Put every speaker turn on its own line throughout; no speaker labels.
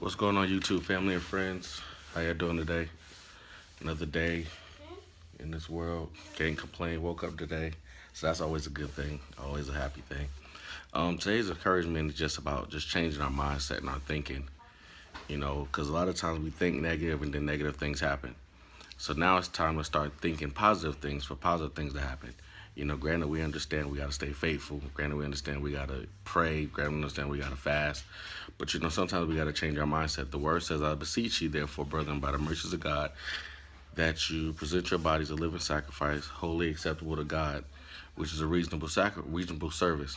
What's going on, YouTube family and friends? How y'all doing today? Another day in this world. Can't complain. Woke up today, so that's always a good thing. Always a happy thing. Today's encouragement is just about just changing our mindset and our thinking. Because a lot of times we think negative and then negative things happen. So now it's time to start thinking positive things for positive things to happen. Granted, we understand we got to stay faithful. Granted, we understand we got to pray. Granted, we understand we got to fast. But, sometimes we got to change our mindset. The word says, I beseech you, therefore, brethren, by the mercies of God, that you present your bodies a living sacrifice, wholly acceptable to God, which is a reasonable service.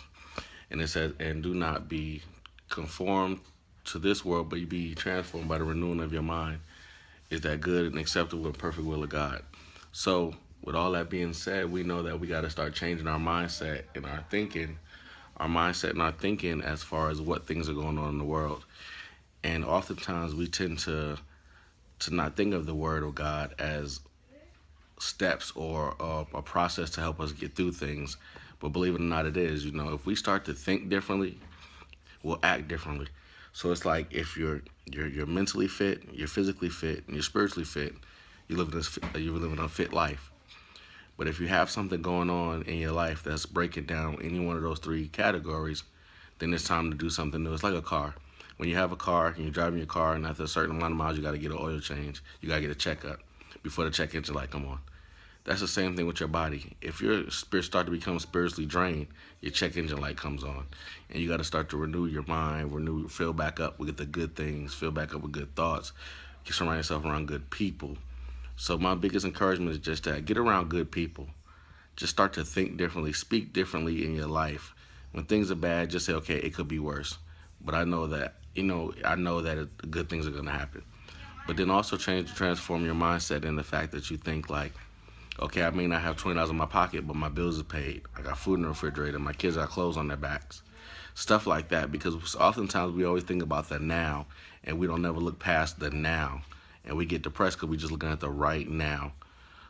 And it says, and do not be conformed to this world, but be transformed by the renewing of your mind. Is that good and acceptable and perfect will of God? So, with all that being said, we know that we got to start changing our mindset and our mindset and our thinking as far as what things are going on in the world. And oftentimes we tend to not think of the Word of God as steps or a process to help us get through things. But believe it or not, it is. If we start to think differently, we'll act differently. So it's like if you're mentally fit, you're physically fit, and you're spiritually fit, you're living a fit life. But if you have something going on in your life that's breaking down any one of those three categories, then it's time to do something new. It's like a car. When you have a car and you're driving your car, and after a certain amount of miles, you got to get an oil change. You got to get a checkup before the check engine light come on. That's the same thing with your body. If your spirit start to become spiritually drained, your check engine light comes on. And you got to start to renew your mind, fill back up with the good things, fill back up with good thoughts. You surround yourself around good people. So my biggest encouragement is just that get around good people. Just start to think differently, speak differently in your life. When things are bad, just say, okay, it could be worse. But I know that, good things are going to happen. But then also transform your mindset in the fact that you think like, okay, I may not have $20 in my pocket, but my bills are paid. I got food in the refrigerator. My kids got clothes on their backs. Stuff like that, because oftentimes we always think about the now, and we don't never look past the now. And we get depressed because we're just looking at the right now.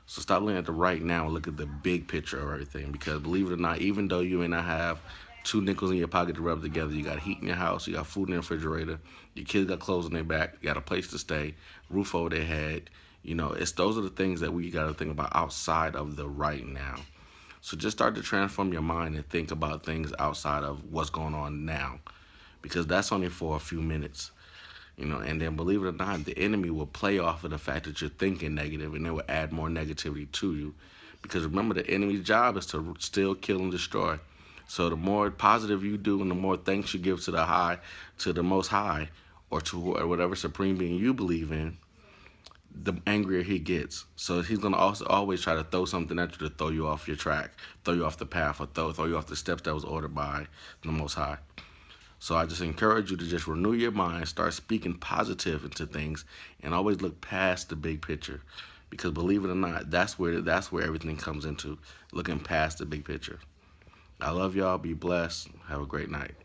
So stop looking at the right now and look at the big picture of everything. Because believe it or not, even though you may not have two nickels in your pocket to rub together, you got heat in your house, you got food in the refrigerator, your kids got clothes on their back, you got a place to stay, roof over their head. Those are the things that we got to think about outside of the right now. So just start to transform your mind and think about things outside of what's going on now, because that's only for a few minutes. And then believe it or not, the enemy will play off of the fact that you're thinking negative, and it will add more negativity to you. Because remember, the enemy's job is to steal, kill, and destroy. So the more positive you do, and the more thanks you give to the Most High, or to whatever supreme being you believe in, the angrier he gets. So he's gonna also always try to throw something at you to throw you off your track, throw you off the path, or throw you off the steps that was ordered by the Most High. So I just encourage you to just renew your mind, start speaking positive into things, and always look past the big picture. Because believe it or not, that's where everything comes into, looking past the big picture. I love y'all. Be blessed. Have a great night.